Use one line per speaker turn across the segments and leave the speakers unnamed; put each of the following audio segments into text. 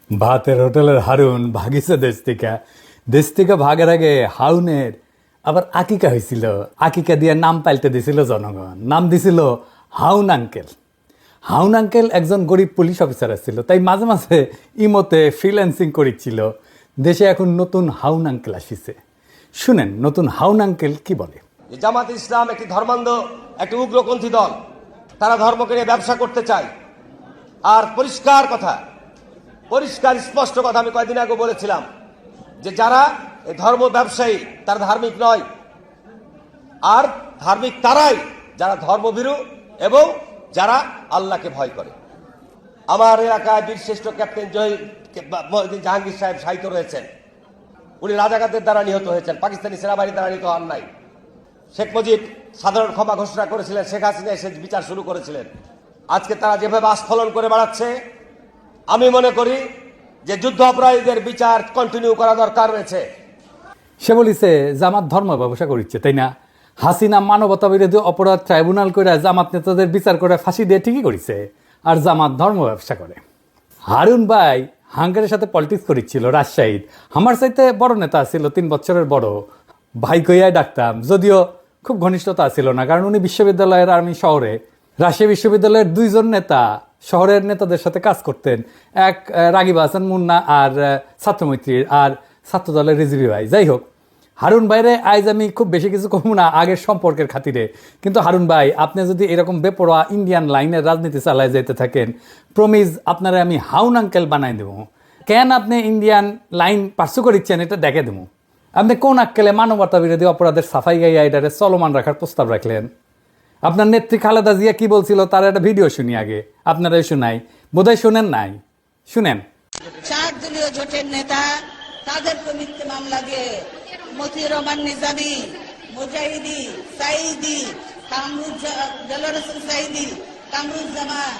ভাতের হোটেলের হারুন ভাগিছে দেশ থেকে ভাগের আগে হাউনের আবার আকিকা হয়েছিল। আকিকা দিয়ে নাম পাল্টে দিছিল জনগণ, নাম দিছিল হাউন আঙ্কেল। হাউন আঙ্কেল একজন গরিব পুলিশ অফিসার ছিল, তাই মাঝে মাঝে ইমোতে ফ্রিল্যান্সিং করেছিল। দেশে এখন নতুন হাউন আঙ্কেল আসিছে, শুনেন নতুন হাউন আঙ্কেল কি বলে।
জামাত ইসলাম একটি ধর্মান্ধ, একটি উগ্রপন্থী দল। তারা ধর্মকে নিয়ে ব্যবসা করতে চায়। আর পরিষ্কার স্পষ্ট কথা আমি কয়েকদিন আগে বলেছিলাম যে যারা এই ধর্ম ব্যবসায়ী তারা ধার্মিক নয়, আর ধার্মিক তারাই যারা ধর্মভীরু এবং যারা আল্লাহকে ভয় করে। আমার এলাকায় বীরশ্রেষ্ঠ ক্যাপ্টেন জাহাঙ্গীর সাহেব শাহিদ রয়েছেন। উনি রাজাকারদের দ্বারা নিহত হয়েছেন, পাকিস্তানি সেনাবাহিনীর দ্বারা নিহত হন নাই। শেখ মুজিব সাধারণ ক্ষমা ঘোষণা করেছিলেন, শেখ হাসিনা এসে বিচার শুরু করেছিলেন। আজকে তারা যেভাবে আস্ফলন করে বেড়াচ্ছে, আমি মনে করি যে যুদ্ধ অপরাধীদের বিচার কন্টিনিউ করা দরকার রয়েছে।
সে বলিছে জামাত ধর্ম ব্যবসা করিচ্ছে, তাই না? হাসিনা মানবতা বিরোধী অপরাধ ট্রাইব্যুনাল করে জামাত নেতাদের বিচার করে ফাঁসি দিয়ে ঠিকই করেছে, আর জামাত ধর্ম ব্যবসা করে। হারুন ভাই হাঙ্গারের সাথে পলিটিক্স করেছিল রাজশাহীর। আমার চাইতে বড় নেতা ছিল, 3 বছরের বড়। ভাই কইয়াই ডাকতাম, যদিও খুব ঘনিষ্ঠতা ছিল না, কারণ উনি বিশ্ববিদ্যালয়ের আর্মি শহরে রাজশাহী বিশ্ববিদ্যালয়ের 2 জন নেতা শহরের নেতাদের সাথে কাজ করতেন। এক রাগিব হাসান মুন্না আর ছাত্রমৈত্রীর, আর ছাত্রদলের রিজভি ভাই। যাই হোক, হারুন ভাইরে আজ আমি খুব বেশি কিছু কমু না আগের সম্পর্কের খাতিরে। কিন্তু হারুন ভাই, আপনি যদি এরকম বেপরোয়া ইন্ডিয়ান লাইনের রাজনীতি চালায় যেতে থাকেন, প্রমিজ আপনারা আমি হাউন আঙ্কেল বানাই দেবো। কেন আপনি ইন্ডিয়ান লাইন পার্সু করিচ্ছেন এটা দেখে দেবো। আপনি কোন আক্কেলে মানবতা বিরোধী অপরাধের সাফাই গাইয়া এটারে চলমান রাখার প্রস্তাব রাখলেন? আপনার নেত্রী খালেদা জিয়া কি বলছিল তার একটা ভিডিও শুনি আগে, আপনারাই শোনাই, বোধহয় শুনেন নাই, শুনেন।
4 দলীয় জোটের নেতা তাদের মিথ্যে মামলা দিয়ে মতিউর রহমান নিজামী, মুজাহিদি, সাইদি, দেলোয়ার হোসেন সাইদি, কামরুজ্জামান,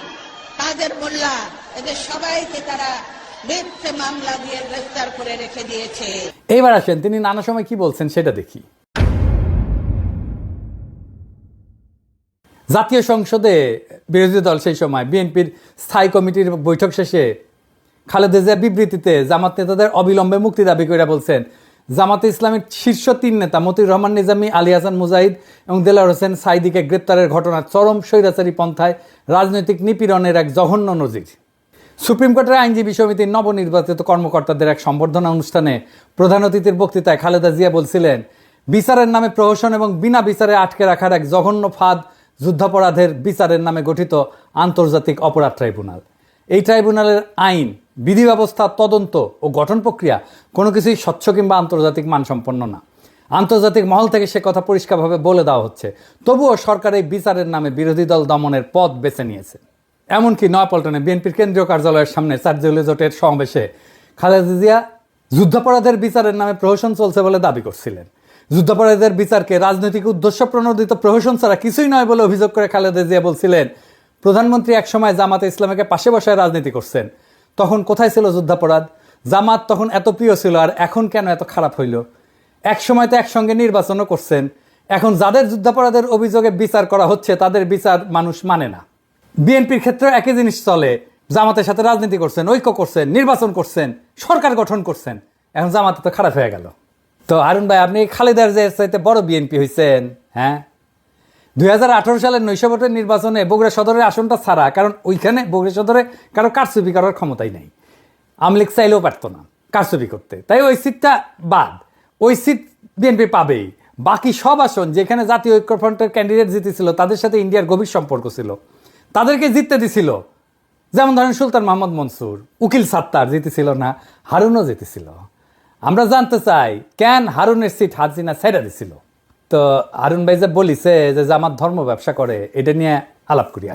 কাদের মোল্লা, এদের সবাইকে তারা মিথ্যে মামলা দিয়ে গ্রেফতার করে রেখে দিয়েছে।
এইবার আসেন তিনি নানা সময় কি বলছেন সেটা দেখি। জাতীয় সংসদে বিরোধী দল সেই সময় বিএনপির স্থায়ী কমিটির বৈঠক শেষে খালেদা জিয়ার বিবৃতিতে জামাত নেতাদের অবিলম্বে মুক্তি দাবি করে বলছেন, জামাতে ইসলামের শীর্ষ 3 নেতা মতিউর রহমান নিজামী, আলী হাসান মুজাহিদ এবং দেলোয়ার হোসেন সাইদিকে গ্রেপ্তারের ঘটনা চরম স্বৈরাচারী পন্থায় রাজনৈতিক নিপীড়নের এক জঘন্য নজির। সুপ্রিম কোর্টের আইনজীবী সমিতির নবনির্বাচিত কর্মকর্তাদের এক সম্বর্ধনা অনুষ্ঠানে প্রধান অতিথির বক্তৃতায় খালেদা জিয়া বলছিলেন, বিচারের নামে প্রহসন এবং বিনা বিচারে আটকে রাখার এক জঘন্য ফাঁদ যুদ্ধাপরাধের বিচারের নামে গঠিত আন্তর্জাতিক অপরাধ ট্রাইব্যুনাল। এই ট্রাইব্যুনালের আইন, বিধি ব্যবস্থা, তদন্ত ও গঠন প্রক্রিয়া কোনো কিছুই স্বচ্ছ কিংবা আন্তর্জাতিক মানসম্পন্ন না। আন্তর্জাতিক মহল থেকে সে কথা পরিষ্কারভাবে বলে দেওয়া হচ্ছে, তবুও সরকার এই বিচারের নামে বিরোধী দল দমনের পথ বেছে নিয়েছে। এমনকি নয়াপল্টনে বিএনপির কেন্দ্রীয় কার্যালয়ের সামনে 4 দলীয় জোটের সমাবেশে খালেদা জিয়া যুদ্ধাপরাধের বিচারের নামে প্রহসন চলছে বলে দাবি করছিলেন। যুদ্ধাপরাধীদের বিচারকে রাজনৈতিক উদ্দেশ্য প্রণোদিত প্রহসন ছাড়া কিছুই নয় বলে অভিযোগ করে খালেদা জিয়া বলছিলেন, প্রধানমন্ত্রী একসময় জামাতে ইসলামীকে পাশে বসায় রাজনীতি করছেন, তখন কোথায় ছিল যুদ্ধাপরাধ? জামাত তখন এত প্রিয় ছিল, আর এখন কেন এত খারাপ হইল? এক সময় তো একসঙ্গে নির্বাচনও করছেন। এখন যাদের যুদ্ধাপরাধের অভিযোগে বিচার করা হচ্ছে তাদের বিচার মানুষ মানে না। বিএনপির ক্ষেত্রে একই জিনিস চলে, জামাতের সাথে রাজনীতি করছেন, ঐক্য করছেন, নির্বাচন করছেন, সরকার গঠন করছেন, এখন জামাতে তো খারাপ হয়ে গেল। তো হারুন ভাই, আপনি খালেদার যে চাইতে বড় বিএনপি হয়েছেন। হ্যাঁ, 2018 সালের 900 ভোটের নির্বাচনে বগুড়া সদরের আসনটা ছাড়া, কারণ ওইখানে বগুড়া সদরে কারো কারচুপি করার ক্ষমতাই নাই, আওয়ামী লীগ চাইলেও পারতো না কারচুপি করতে, তাই ওই সিটটা বাদ। ওই সিট বিএনপি পাবেই। বাকি সব আসন যেখানে জাতীয় ঐক্যফ্রন্টের ক্যান্ডিডেট জিতেছিল, তাদের সাথে ইন্ডিয়ার গভীর সম্পর্ক ছিল, তাদেরকে জিততে দিছিল। যেমন ধরেন সুলতান মোহাম্মদ মনসুর, উকিল সাত্তার জিতেছিল না, হারুনও জিতেছিল। আমরা জানতে চাই কেন হারুনের সিট হাসিনা ছেড়ে দিছিল। তো হারুন ভাই যে বলিছে যে জামাত ধর্ম ব্যবসা করে, এটা নিয়ে আলাপ করি।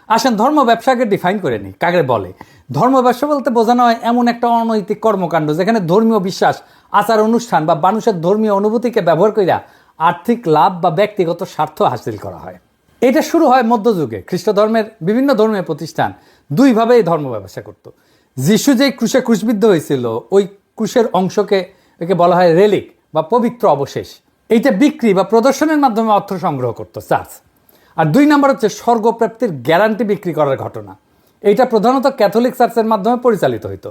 আসেন ধর্ম ব্যবসাকে ডিফাইন করে নি, কাকে বলে। ধর্ম ব্যবসা বলতে বোঝানো হয় এমন একটা অনৈতিক কর্মকাণ্ড যেখানে ধর্মীয় বিশ্বাস, আচার অনুষ্ঠান বা মানুষের ধর্মীয় অনুভূতিকে ব্যবহার করিয়া আর্থিক লাভ বা ব্যক্তিগত স্বার্থ হাসিল করা হয়। এটা শুরু হয় মধ্যযুগে। খ্রিস্ট ধর্মের বিভিন্ন ধর্মীয় প্রতিষ্ঠান 2 ভাবে এই ধর্ম ব্যবসা করত। যিশু যে ক্রুশে ক্রুশবিদ্ধ হয়েছিল, ওই ক্রুশের অংশকে একে বলা হয় রেলিক বা পবিত্র অবশেষ। এইটা বিক্রি বা প্রদর্শনের মাধ্যমে অর্থ সংগ্রহ করত চার্চ। আর 2 নম্বর হচ্ছে স্বর্গপ্রাপ্তির গ্যারান্টি বিক্রি করার ঘটনা। এইটা প্রধানত ক্যাথলিক চার্চের মাধ্যমে পরিচালিত হতো।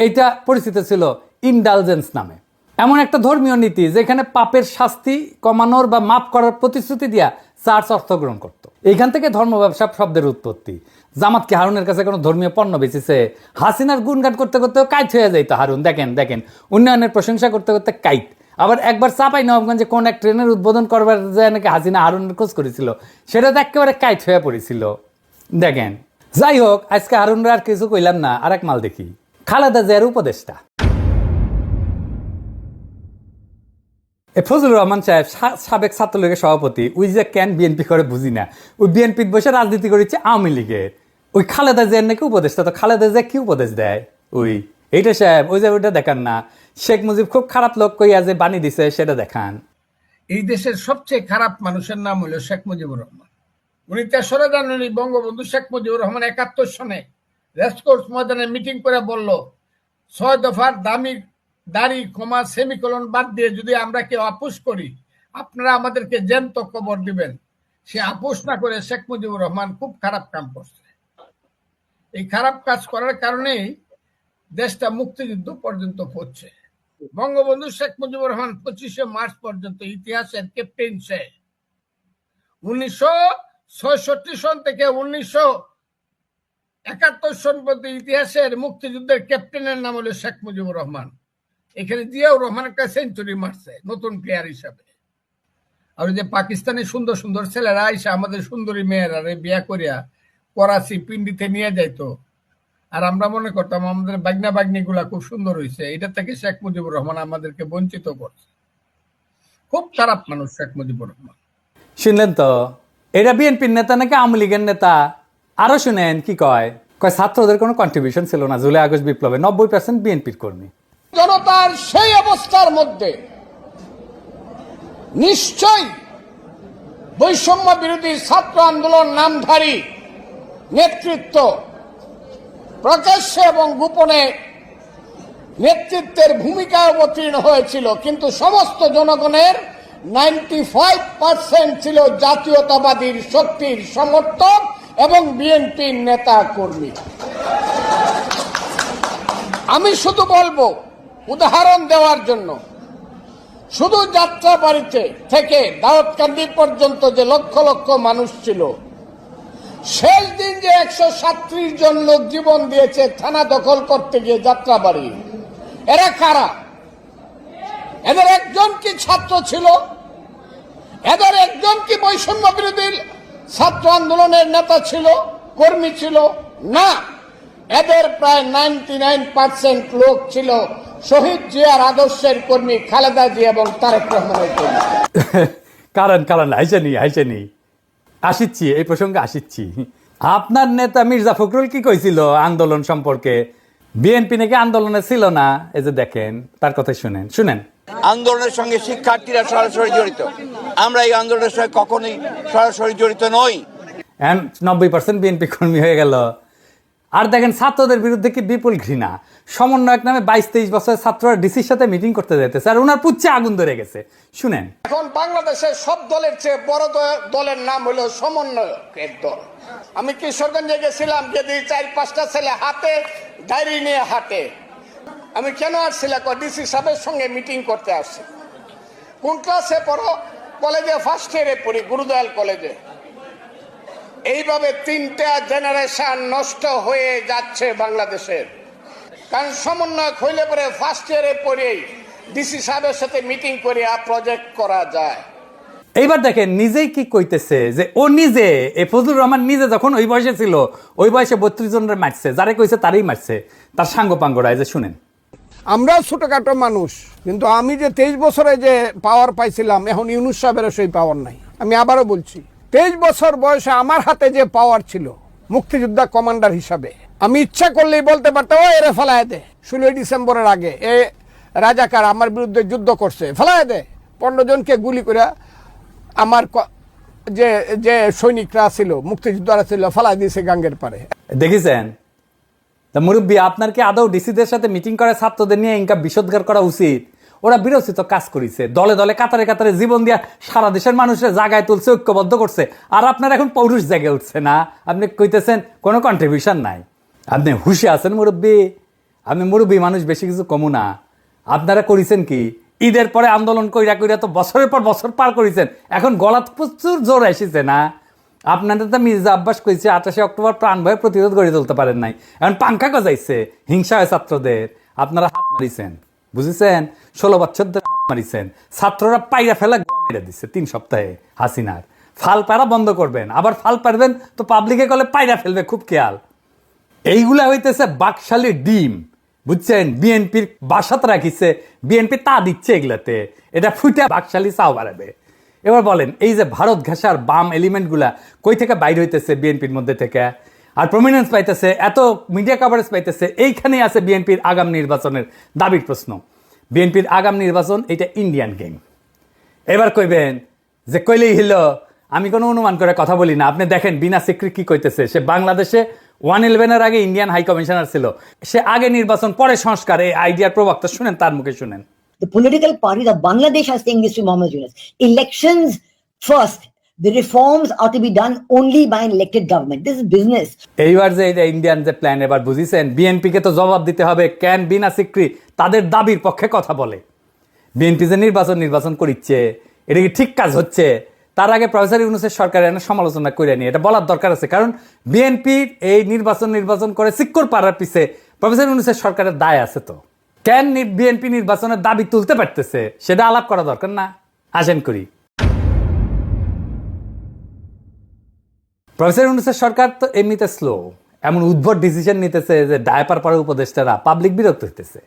এইটা পরিচিত ছিল ইনডালজেন্স নামে। এমন একটা ধর্মীয় নীতি যেখানে পাপের শাস্তি কমানোর বা মাফ করার প্রতিশ্রুতি দিয়া চার্চ অর্থ গ্রহণ করত। এইখান থেকে ধর্ম ব্যবসা শব্দের উৎপত্তি। জামাত কি হারুনের কাছে কোনো ধর্মীয় পণ্য বেচেছে? হাসিনার গুণগান করতে করতে কাইট হয়ে যাইত হারুন। দেখেন উন্নয়নের প্রশংসা করতে করতে কাইট। আবার একবার চাপাই নবাবগঞ্জে কোন এক ট্রেনের উদ্বোধন করবার যায় নাকি হাসিনা হারুনের খোঁজ করেছিল, সেটা তো একেবারে কাইট হয়ে পড়েছিল। দেখেন, যাই হোক, আজকে হারুনরা আর কিছু কইলাম না, আর এক মাল দেখি। খালেদা জিয়ার উপদেষ্টা ফজলুর রহমান সাহেব, সাবেক ছাত্রলীগের সভাপতি, ওই যে কেন বিএনপি করে বুঝি না, ওই বিএনপির বসে রাজনীতি করেছে আওয়ামী লীগের। ওই খালেদা জিয়ার নাকি উপদেষ্টা। তো খালেদা জিয়া কি উপদেশ দেয়? এইটা সাহেব, ওই যে ওইটা দেখান না, শেখ মুজিব খুব খারাপ লোক কইয়া যে বাণী দিছে সেটা দেখান।
এই দেশের সবচেয়ে খারাপ মানুষের নাম হলো শেখ মুজিবুর রহমান। 3 জানুয়ারি বঙ্গবন্ধু শেখ মুজিবুর রহমান 71 সনে রেসকোর্স ময়দানে মিটিং করে বলল, 6 দফার দাড়ি কমা সেমিকোলন বাদ দিয়ে যদি আমরা কেউ আপোষ করি, আপনারা আমাদেরকে জ্যান্ত কবর দিবেন। সে আপোষ না করে শেখ মুজিবুর রহমান খুব খারাপ কাম করছে। এই খারাপ কাজ করার কারণেই দেশটা মুক্তিযুদ্ধ পর্যন্ত পড়ছে। বঙ্গবন্ধু শেখ মুজিবুর রহমান 25শে মার্চ পর্যন্ত ইতিহাসের ক্যাপ্টেন। সে 1966 সন থেকে 1971 সন পর্যন্ত ইতিহাসের মুক্তিযুদ্ধের ক্যাপ্টেনের নাম হলো শেখ মুজিবুর রহমান। এখানে জিয়াউর রহমান একটা সেঞ্চুরি মারছে নতুন প্লেয়ার হিসাবে। আর যে পাকিস্তানি সুন্দর সুন্দর ছেলেরা আইসা আমাদের সুন্দরী মেয়েরা বিয়া করিয়া করাচি পিন্ডিতে নিয়ে যাইতো, আর আমরা মনে করতাম আমাদের বাগনা বাগনি গুলা খুব সুন্দর হয়েছে। এটা থেকে শেখ মুজিবুর রহমান আমাদেরকে বঞ্চিত করছে। খুব খারাপ মানুষ শেখ মুজিবুর রহমান।
শুনলেন তো, এটা বিএনপির নেতা নাকি আওয়ামী লীগের নেতা? আরো শুনেন কি কয় ছাত্রদের কোনো কন্ট্রিবিউশন ছিল না জুলাই আগস্ট বিপ্লবে, 90% বিএনপির কর্মী।
জনতার সেই অবস্থার মধ্যে নিশ্চয়ই বৈষম্য বিরোধী ছাত্র আন্দোলন নামধারী নেতৃত্ব প্রকাশ্যে এবং গোপনে নেতৃত্বের ভূমিকা অবতীর্ণ হয়েছিল, কিন্তু সমস্ত জনগণের 95% ছিল জাতীয়তাবাদীর শক্তির সমর্থক এবং বিএনপির নেতা কর্মী। আমি শুধু বলবো, উদাহরণ দেওয়ার জন্য, শুধু যাত্রাবাড়িতে থেকে দাউদকান্দি পর্যন্ত যে লক্ষ লক্ষ মানুষ ছিল, শেষ দিন যে 137 জন লোক জীবন দিয়েছে থানা দখল করতে গিয়ে যাত্রাবাড়ি, এরা কারা? এদের একজন কি ছাত্র ছিল? এদের একজন কি বৈষম্য বিরোধী ছাত্র আন্দোলনের নেতা ছিল, কর্মী ছিল? না, এদের প্রায় 99% লোক ছিল শহীদ জিয়ার আদর্শের কর্মী, খালেদা জিয়া এবং তারেক রহমানের কর্মী।
কারণ হাইসানি আসিচ্ছি, এই প্রসঙ্গে আসিচ্ছি। আপনার নেতা মির্জা ফখরুল কি কইছিল আন্দোলন সম্পর্কে? বিএনপি নাকি আন্দোলনে ছিল না। এই যে দেখেন, তার কথা শুনেন।
আন্দোলনের সঙ্গে শিক্ষার্থীরা সরাসরি জড়িত, আমরা এই আন্দোলনের সঙ্গে কখনোই সরাসরি জড়িত নই।
90% বিএনপি কর্মী হয়ে গেল। আর দেখেন, ছাত্রদের বিরুদ্ধে কি বিপুল ঘৃণা। সমন্বয়ক নামে 22-23 বছরের ছাত্ররা ডিসির সাথে মিটিং করতে যেতেছে, আর ওনার পুচ্ছে আগুন ধরে গেছে। শুনেন,
এখন বাংলাদেশের সব দলের চেয়ে বড় দলের নাম হলো সমন্বয়কের দল। আমি কিশোরগঞ্জে গেছিলাম, যদি 4-5টা ছেলে হাতে ডায়েরি নিয়ে হাঁটে। আমি কেন আসছিলাম? ডিসি সাহেবের সঙ্গে মিটিং করতে আসছি। কোন ক্লাসে পড়ো? কলেজে ফার্স্ট ইয়ারে পড়ি, গুরুদয়াল কলেজে। এইভাবে 3টা জেনারেশন নষ্ট হয়ে যাচ্ছে বাংলাদেশের। কারণ সমন্বয়ক হইলে পরে ফার্স্ট ইয়ারে পড়েই ডিসি সাহেবের সাথে মিটিং করে প্রজেক্ট করা যায়।
এইবার দেখেন নিজেই কি কইতেছে, যে ও নিজে, ফজলুর রহমান নিজে যখন ওই বয়সে ছিল, ওই বয়সে 32 জনের মারছে, যারে কইছে তারই মারছে, তার সাঙ্গ পাঙ্গরা। যে শুনেন,
আমরা ছোটখাটো মানুষ, কিন্তু আমি যে 23 বছরে যে পাওয়ার পাইছিলাম, এখন ইউনূস সাহেবের সেই পাওয়ার নাই। আমি আবারও বলছি, 23 বছর বয়সে আমার হাতে যে পাওয়ার ছিল মুক্তিযোদ্ধা কমান্ডার হিসাবে, আমি ইচ্ছা করলেই বলতে পারতাম, ও এরে ফেলায় দে। 16 ডিসেম্বরের আগে এ রাজাকার আমার বিরুদ্ধে যুদ্ধ করছে, ফেলায় দে। 15 জনকে গুলি করে আমার যে সৈনিকরা ছিল, মুক্তিযোদ্ধারা ছিল, ফেলায় দিয়েছে গাঙ্গের পারে।
দেখেছেন? তা মুরব্বী, আপনার কি আদৌ ডিসিদের সাথে মিটিং করে ছাত্রদের নিয়ে ইনকা বিষোদ্গার করা উচিত? ওরা বিরোচিত কাজ করেছে, দলে দলে কাতারে কাতারে জীবন দিয়া সারা দেশের মানুষের জায়গায় তুলছে, ঐক্যবদ্ধ করছে। আর আপনার এখন পৌরুষ জেগে উঠছে না, আপনি কইতেছেন কোনো কন্ট্রিবিউশন নাই। আপনি হুশে আছেন মুরব্বী, আপনি মুরব্বী মানুষ, বেশি কিছু কমু না। আপনারা করেছেন কি, ঈদের পরে আন্দোলন কইরা কইরা তো বছরের পর বছর পার করেছেন, এখন গলাত প্রচুর জোর এসেছে না। আপনাদের তো মির্জা আব্বাস কইছে 28 অক্টোবর প্রাণ ভয়ে প্রতিরোধ গড়ে তুলতে পারেন নাই, এখন পাঙ্খা গজাইছে, হিংসা হয় ছাত্রদের, আপনারা হাত মারিছেন, বুঝেছেন? 16 বছর ধরে হাত মারিছেন, ছাত্ররা পাইরা ফেলা মেরে দিচ্ছে 3 সপ্তাহে হাসিনার। ফাল পারা বন্ধ করবেন, আবার ফাল পারবেন তো পাবলিকে কলে পাইরা ফেলবে, খুব খেয়াল। এইগুলা হইতেছে বাকশালী ডিম, বুঝছেন? বিএনপির বাসাত রাখিছে, বিএনপি তা দিচ্ছে এগুলাতে, এটা ফুটে বাকশালী চাও বাড়াবে। এবার বলেন, এই যে ভারত ঘেঁষার বাম এলিমেন্টগুলা কই থেকে বাইর হইতেছে বিএনপির মধ্যে থেকে, আর প্রমিনেন্স পাইতেছে, এত মিডিয়া কভারেজ পাইতেছে, এইখানেই আছে বিএনপির আগাম নির্বাচনের দাবির প্রশ্ন। বিএনপির আগাম নির্বাচন এটা ইন্ডিয়ান গেম। এবার কইবেন যে কইলেই হইল, আমি কোনো অনুমান করে কথা বলি না। আপনি দেখেন বিনা সিক্রি কি কইতেছে, সে বাংলাদেশে 111-এর আগে ইন্ডিয়ান হাই কমিশনার ছিল, সে আগে নির্বাচন পরে সংস্কার, এই আইডিয়ার প্রবক্তা, শুনেন তার মুখে শুনেন।
The political parties of Bangladesh are saying this to Mohammed Yunus. Elections first. The reforms are to be done only by an elected government. This is business.
এইবার যে ইন্ডিয়ান যে প্ল্যান, এবার বুঝিছেন? বিএনপিকে তো জবাব দিতে হবে, কেন বিনা সিক্রি তাদের দাবির পক্ষে কথা বলে। বিএনপি যে নির্বাচন করিচ্ছে, এটা কি ঠিক কাজ হচ্ছে? তার আগে প্রফেসর ইউনূসের সরকারের সমালোচনা করে নিয়ে এটা বলার দরকার আছে, কারণ বিএনপির এই নির্বাচন করে সিক্কর পাড়ার পিছে প্রফেসর ইউনূসের সরকারের দায় আছে। তো কেন বিএনপি নির্বাচনের দাবি তুলতে পারতেছে সেটা আলাপ করা দরকার না? আসেন করি। প্রফেসর ইউনূসের সরকার তো এমনিতে স্লো, এমন উদ্ভট ডিসিশন নিতেছে যে ডায়াপার পড়া উপদেষ্টারা পাবলিক বিরক্ত হইতেছে।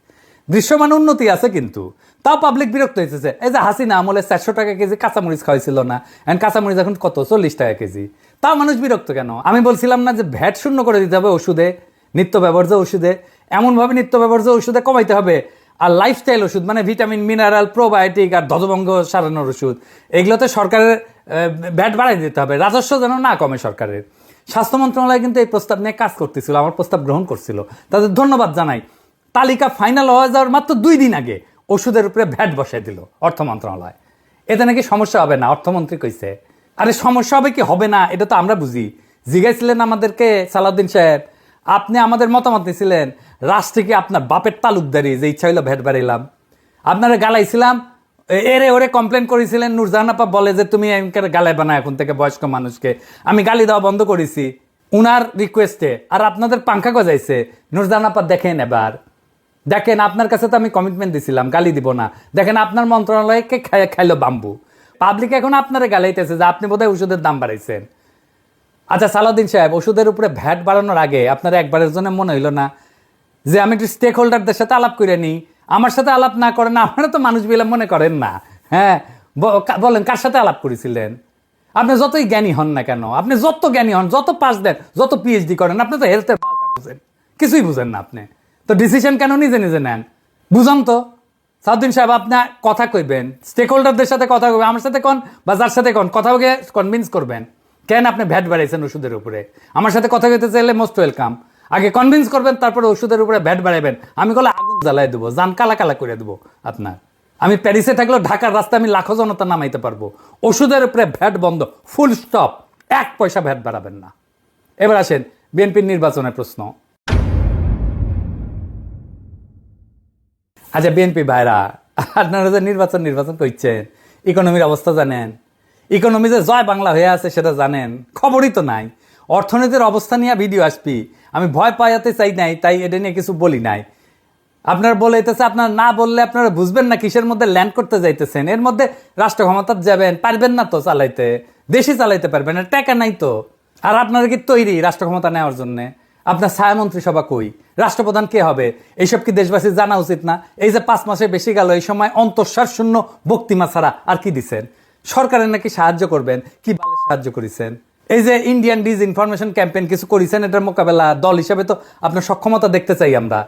দৃশ্যমান উন্নতি আছে কিন্তু তাও পাবলিক বিরক্ত হইতেছে। এই যে হাসিনা আমলে 400 টাকা কেজি কাঁচামরিচ খাওয়াইছিল না, এখন কাঁচামরিচ এখন কত, 40 টাকা কেজি, তাও মানুষ বিরক্ত কেন? আমি বলছিলাম না যে ভ্যাট শূন্য করে দিতে হবে ওষুধে, নিত্য ব্যবহার্য ওষুধে, এমনভাবে নিত্য ব্যবহার্য ওষুধে কমাইতে হবে। আর লাইফস্টাইল ওষুধ মানে ভিটামিন, মিনারেল, প্রোবায়োটিক আর ধ্বজভঙ্গ সারানোর ওষুধ, এগুলোতে সরকারের ভ্যাট বাড়াই দিতে হবে, রাজস্ব যেন না কমে সরকারের। স্বাস্থ্য মন্ত্রণালয় কিন্তু এই প্রস্তাব নিয়ে কাজ করতেছিল, আমার প্রস্তাব গ্রহণ করছিল, তাদের ধন্যবাদ জানাই। তালিকা ফাইনাল হয়ে যাওয়ার মাত্র 2 দিন আগে ওষুধের উপরে ভ্যাট বসাই দিল অর্থ মন্ত্রণালয়। এতে নাকি সমস্যা হবে না, অর্থমন্ত্রী কইছে। আরে সমস্যা হবে কি হবে না এটা তো আমরা বুঝি। জিজ্ঞাসছিলেন আমাদেরকে সালাউদ্দিন সাহেব, আপনি আমাদের মতামত নিয়েছিলেন, রাষ্ট্রে কি আপনার বাপের তালুকদারি যে ইচ্ছা হইলো ভ্যাট বাড়াইলাম? আপনারা গালাইছিলাম, এরে ওরে কমপ্লেন করেছিলেন। নূরজাহান আপা বলে যে তুমি গালাই বানা এখন থেকে বয়স্ক মানুষকে, আমি গালি দেওয়া বন্ধ করেছি উনার রিকোয়েস্টে, আর আপনাদের পাঙ্খা গজাইছে। নূরজাহান আপা দেখেন, এবার দেখেন, আপনার কাছে তো আমি কমিটমেন্ট দিছিলাম গালি দিব না, দেখেন আপনার মন্ত্রণালয়কে খাইলো বাম্বু। পাবলিক এখন আপনারা গালাইতেছে যে আপনি বোধহয় ওষুধের দাম বাড়াইছেন। আচ্ছা সালাউদ্দিন সাহেব, ওষুধের উপরে ভ্যাট বাড়ানোর আগে আপনারা একবারের জন্য মনে হইল না যে আমি একটু স্টেক হোল্ডারদের সাথে আলাপ করে নিই? আমার সাথে আলাপ না করেন না, আপনারা তো মানুষ বিলা মনে করেন না। হ্যাঁ বলেন, কার সাথে আলাপ করেছিলেন? আপনি যতই জ্ঞানী হন না কেন, আপনি যত জ্ঞানী হন, যত পাস দেন, যত পিএইচডি করেন, আপনি তো হেলথের বুঝেন, কিছুই বুঝেন না আপনি। তো ডিসিশন কেন নিজে নিজে নেন? বুঝান তো। সাউদ্দিন সাহেব, আপনি কথা কইবেন, স্টেক হোল্ডারদের সাথে কথা কইবেন, আমার সাথে কোন বা যার সাথে কোন কথা বলে কনভিন্স করবেন কেন আপনি ভ্যাট বাড়াইছেন ওষুধের উপরে। আমার সাথে কথা কইতে চাইলে মোস্ট ওয়েলকাম, আগে কনভিন্স করবেন, তারপরে ওষুধের উপরে ভ্যাট বাড়াইবেন। আমি কলে আগুন জ্বালাই দেবো, জান কালা কালা করে দেবো আপনার। আমি প্যারিসে থাকলেও ঢাকার রাস্তায় আমি লাখো জনতা নামাইতে পারবো। ওষুধের উপরে ভ্যাট বন্ধ, ফুল স্টপ, 1 পয়সা ভ্যাট বাড়াবেন না। এবার আসেন বিএনপির নির্বাচনের প্রশ্ন। আচ্ছা বিএনপি ভাইরা, আপনারা যে নির্বাচন করছেন, ইকোনমির অবস্থা জানেন? ইকোনমি যে জয় বাংলা হয়ে আছে সেটা জানেন? খবরই তো নাই। অর্থনীতির অবস্থা নিয়ে ভিডিও আসবি, আমি ভয় পাইতে চাই নাই, তাই এটা নিয়ে কিছু বলি নাই। আপনারা বলেছে, আপনারা না বললে আপনারা বুঝবেন না কিসের মধ্যে ল্যান্ড করতে যাইতেছেন। এর মধ্যে রাষ্ট্র ক্ষমতা যাবেন, পারবেন না তো চালাইতে, দেশে চালাইতে পারবেন না, টাকা নাই তো। আর আপনারা কি তৈরি রাষ্ট্র ক্ষমতা নেওয়ার জন্য? আপনার ছায়ামন্ত্রী সভা কই? রাষ্ট্রপ্রধান কে হবে? এইসব কি দেশবাসী জানা উচিত না? এই যে 5 মাসে বেশি গেল, এই সময় অন্তঃসার শূন্য বক্তিমা ছাড়া আর কি দিচ্ছেন? সরকারের নাকি সাহায্য করবেন, কি ভালো সাহায্য করেছেন? এই যে ইন্ডিয়ান ডিসইনফরমেশন ক্যাম্পেইন কিছু করেছেন, এটার মোকাবেলা দল হিসাবে তো আপনার সক্ষমতা দেখতে চাই আমরা।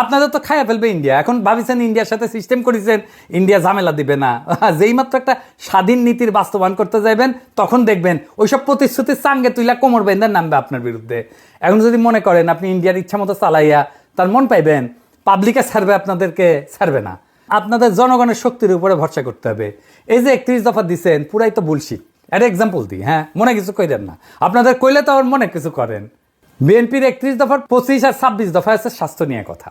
আপনাদের তো খাইয়া ফেলবে ইন্ডিয়া। এখন ভাবিছেন ইন্ডিয়ার সাথে সিস্টেম করেছেন, ইন্ডিয়া ঝামেলা দিবে না। যেই মাত্র একটা স্বাধীন নীতির বাস্তবায়ন করতে যাইবেন, তখন দেখবেন ওইসব প্রতিশ্রুতির চাঙ্গে তুইলা কোমর বেঁধে নামবে আপনার বিরুদ্ধে। এখন যদি মনে করেন আপনি ইন্ডিয়ার ইচ্ছা মতো চালাইয়া তার মন পাইবেন, পাবলিকে ছাড়বে, আপনাদেরকে ছাড়বে না। আপনাদের জনগণের শক্তির উপরে ভরসা করতে হবে। এই যে 31 দফা দিচ্ছেন পুরাই তো বুলশিট। একটা এক্সাম্পল দিই, হ্যাঁ, মনে কিছু কইলেন না, আপনাদের কইলে তো আর মনে কিছু করেন। বিএনপির 31 দফার 25 আর 26 দফা আছে স্বাস্থ্য নিয়ে কথা।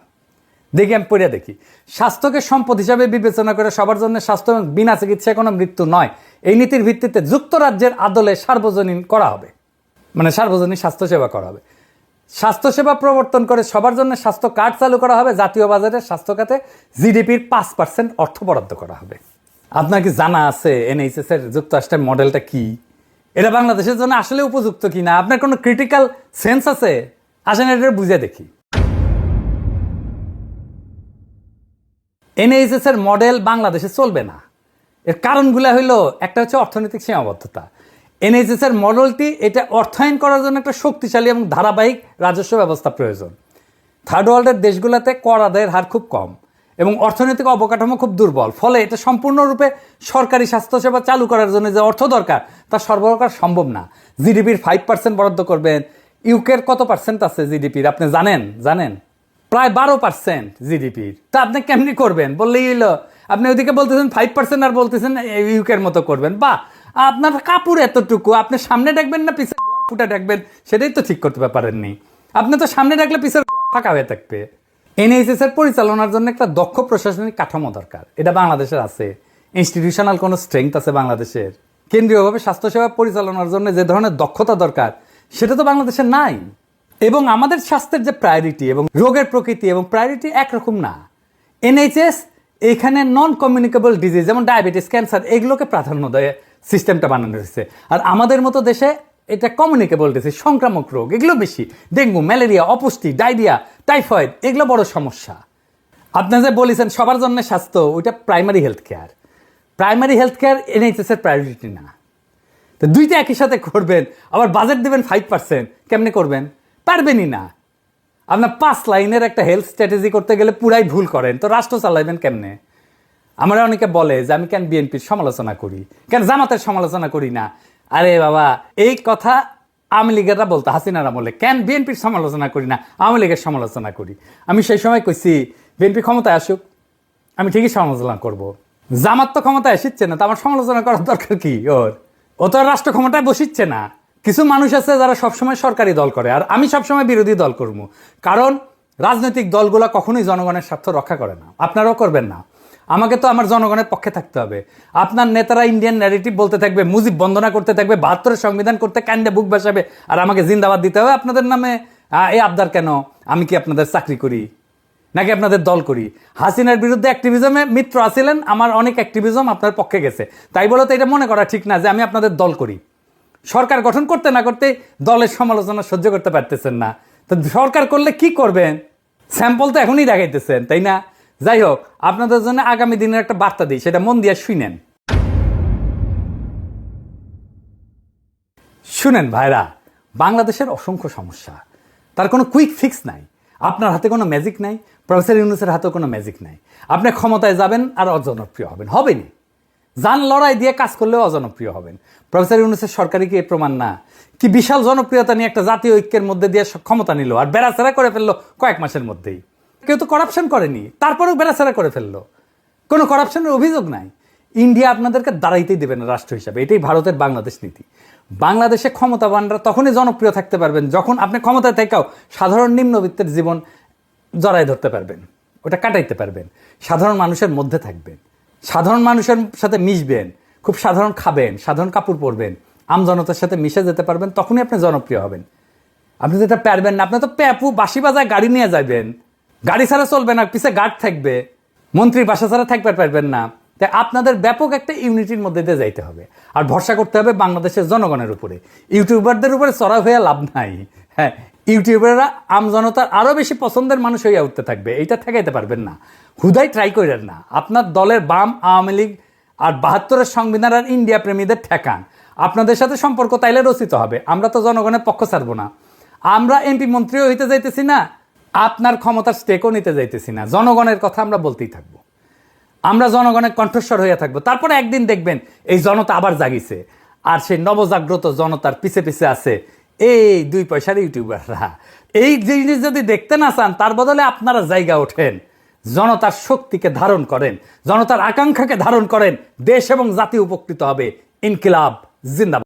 দেখি আমি পড়ে দেখি, স্বাস্থ্যকে সম্পদ হিসাবে বিবেচনা করে সবার জন্য স্বাস্থ্য এবং বিনা চিকিৎসায় কোনো মৃত্যু নয়, এই নীতির ভিত্তিতে যুক্তরাজ্যের আদলে সার্বজনীন করা হবে, মানে সার্বজনীন স্বাস্থ্যসেবা করা হবে। স্বাস্থ্যসেবা প্রবর্তন করে সবার জন্য স্বাস্থ্য কার্ড চালু করা হবে। জাতীয় বাজেটে স্বাস্থ্য খাতে জিডিপির 5% অর্থ বরাদ্দ করা হবে। আপনার কি জানা আছে এনএইচএস এর যুক্তরাষ্ট্রের মডেলটা কি? এটা বাংলাদেশের জন্য আসলে উপযুক্ত কিনা? আপনার কোনো ক্রিটিক্যাল সেন্স আছে? আসেন এটা বুঝে দেখি। এনএইচএস এর মডেল বাংলাদেশে চলবে না। এর কারণগুলো হইলো, একটা হচ্ছে অর্থনৈতিক সীমাবদ্ধতা। এনএইচএস এর মডেলটি এটা অর্থায়ন করার জন্য একটা শক্তিশালী এবং ধারাবাহিক রাজস্ব ব্যবস্থা প্রয়োজন। থার্ড ওয়ার্ল্ডের দেশগুলোতে কর আদায়ের হার খুব কম এবং অর্থনৈতিক অবকাঠামো খুব দুর্বল, ফলে এটা সম্পূর্ণরূপে সরকারি স্বাস্থ্যসেবা চালু করার জন্য যে অর্থ দরকার তা সরবরাহ করা সম্ভব না। জিডিপির 5% বরাদ্দ করবেন। ইউকের কত পার্সেন্ট আছে জিডিপির আপনি জানেন? প্রায় 12% জিডিপির। তা আপনি কেমনি করবেন? বললেই হইলো, আপনি ওইদিকে বলতেছেন 5% আর বলতেছেন ইউকের মতো করবেন। বা আপনার কাপড় এতটুকু, আপনি সামনে ডাকবেন না পিছনে ফুটা ডাকবেন, সেটাই তো ঠিক করতে পারেননি। আপনি তো সামনে ডাকলে পিছের ফাঁকা হয়ে থাকবে। এনএইচএস এর পরিচালনার জন্য একটা দক্ষ প্রশাসনিক কাঠামো দরকার। এটা বাংলাদেশের আছে। ইনস্টিটিউশনাল কোনো স্ট্রেংথ আছে বাংলাদেশের? কেন্দ্রীয়ভাবে স্বাস্থ্যসেবা পরিচালনার জন্য যে ধরনের দক্ষতা দরকার সেটা তো বাংলাদেশের নাই। এবং আমাদের স্বাস্থ্যের যে প্রায়োরিটি এবং রোগের প্রকৃতি এবং প্রায়োরিটি একরকম না। এনএইচএস এখানে নন কমিউনিকেবল ডিজিজ যেমন ডায়াবেটিস, ক্যান্সার, এগুলোকে প্রাধান্য দেয় সিস্টেমটা বানানো হয়েছে। আর আমাদের মতো দেশে এটা কমিউনিকেবল ডিজিজ, সংক্রামক রোগ, এগুলো বেশি। ডেঙ্গু, ম্যালেরিয়া, অপুষ্টি, ডায়রিয়া, টাইফয়েড, এগুলো বড় সমস্যা। আপনি যে বলেছেন সবার জন্য স্বাস্থ্য, ওইটা primary health care. Primary health care NHS এর প্রায়োরিটি না। তো দুইটা একই সাথে করবেন, আবার বাজেট দেবেন 5%, কেমনে করবেন? পারবেনই না। আপনার 5 লাইনের একটা হেলথ স্ট্র্যাটেজি করতে গেলে পুরাই ভুল করেন, তো রাষ্ট্র চালাইবেন কেমনে? আমরা অনেকে বলে যে আমি কেন বিএনপির সমালোচনা করি, কেন জামাতের সমালোচনা করি না। আরে বাবা, এই কথা আওয়ামী লীগেরা বলতো হাসিনার আমলে, কেন বিএনপির সমালোচনা করি না, আওয়ামী লীগের সমালোচনা করি। আমি সেই সময় কইছি বিএনপি ক্ষমতায় আসুক, আমি ঠিকই সমালোচনা করব। জামাত তো ক্ষমতায় আসিচ্ছে না, তো আমার সমালোচনা করার দরকার কি? ও তো রাষ্ট্র ক্ষমতায় বসিচ্ছে না। কিছু মানুষ আছে যারা সবসময় সরকারি দল করে, আর আমি সবসময় বিরোধী দল করব। কারণ রাজনৈতিক দলগুলো কখনোই জনগণের স্বার্থ রক্ষা করে না, আপনারাও করবেন না। আমাকে তো আমার জনগণের পক্ষে থাকতে হবে। আপনার নেতারা ইন্ডিয়ান ন্যারেটিভ বলতে থাকবে, মুজিব বন্দনা করতে থাকবে, 72 সংবিধান করতে কান্দে বুক বাসাবে, আর আমাকে জিন্দাবাদ দিতে হবে আপনাদের নামে। এই আবদার কেন? আমি কি আপনাদের চাকরি করি নাকি আপনাদের দল করি? হাসিনার বিরুদ্ধে অ্যাক্টিভিজমে মিত্র আছিলেন, আমার অনেক অ্যাক্টিভিজম আপনার পক্ষে গেছে, তাই বলে তো এটা মনে করা ঠিক না যে আমি আপনাদের দল করি। সরকার গঠন করতে না করতে দলের সমালোচনা সহ্য করতে পারতেছেন না, তো সরকার করলে কি করবেন? স্যাম্পল তো এখনই দেখাইতেছেন, তাই না? যাই হোক, আপনাদের জন্য আগামী দিনের একটা বার্তা দিই, সেটা মন দিয়ে শুনেন ভাইরা। বাংলাদেশের অসংখ্য সমস্যা, তার কোনো কুইক ফিক্স নাই। আপনার হাতে কোনো ম্যাজিক নাই, প্রফেসর ইউনূসের হাতেও কোনো ম্যাজিক নাই। আপনি ক্ষমতায় যাবেন আর অজনপ্রিয় হবেনই। জান লড়াই দিয়ে কাজ করলেও অজনপ্রিয় হবেন। প্রফেসর ইউনূসের সরকারি কি প্রমাণ না? কি বিশাল জনপ্রিয়তা নিয়ে একটা জাতীয় ঐক্যের মধ্যে দিয়ে ক্ষমতা নিল, আর বেড়াচেরা করে ফেললো কয়েক মাসের মধ্যেই। কেউ তো করাপশন করেনি, তারপরেও বেড়াচেরা করে ফেললো। কোনো করাপশনের অভিযোগ নাই। ইন্ডিয়া আপনাদেরকে দাঁড়াইতেই দেবে না রাষ্ট্র হিসাবে, এটাই ভারতের বাংলাদেশ নীতি। বাংলাদেশে ক্ষমতাবানরা তখনই জনপ্রিয় থাকতে পারবেন যখন আপনি ক্ষমতায় থেকেও সাধারণ নিম্নবিত্তের জীবন জড়াই ধরতে পারবেন, ওটা কাটাইতে পারবেন, সাধারণ মানুষের মধ্যে থাকবেন, সাধারণ মানুষের সাথে মিশবেন, খুব সাধারণ খাবেন, সাধারণ কাপড় পরবেন, আমজনতার সাথে মিশে যেতে পারবেন, তখনই আপনি জনপ্রিয় হবেন। আপনি তো এটা পারবেন না। আপনি তো প্যাপু বাঁশি বাজায় গাড়ি নিয়ে যাবেন, গাড়ি ছাড়া চলবে না, পিছে গার্ড থাকবে, মন্ত্রীর বাসা ছাড়া থাকতে পারবেন না। তাই আপনাদের ব্যাপক একটা ইউনিটির মধ্যে দিয়ে যাইতে হবে, আর ভরসা করতে হবে বাংলাদেশের জনগণের উপরে। ইউটিউবারদের উপরে চড়া হয়ে লাভ নাই। হ্যাঁ, ইউটিউবাররা আমজনতার আরও বেশি পছন্দের মানুষ হইয়া উঠতে থাকবে, এইটা ঠেকাইতে পারবেন না। হুদাই ট্রাই করেন না। আপনার দলের বাম, আওয়ামী লীগ আর 72-এর সংবিধান আর ইন্ডিয়া প্রেমীদের ঠেকান। আপনাদের সাথে সম্পর্ক তাইলে রচিত হবে। আমরা তো জনগণের পক্ষ ছাড়বো না। আমরা এমপি মন্ত্রীও হইতে যাইতেছি না, আপনার ক্ষমতার স্টেকও নিতে যাইতেছি না। জনগণের কথা আমরা বলতেই থাকবো, আমরা জনগণের কণ্ঠস্বর হইয়া থাকবো। তারপরে একদিন দেখবেন এই জনতা আবার জাগিছে, আর সেই নবজাগ্রত জনতার পিছে পিছে আছে এই 2 পয়সার ইউটিউবাররা। এই জিনিস যদি দেখতে না চান, তার বদলে আপনারা জায়গা ওঠেন, জনতার শক্তিকে ধারণ করেন, জনতার আকাঙ্ক্ষাকে ধারণ করেন, দেশ এবং জাতি উপকৃত হবে। ইনকিলাব জিন্দাবাদ।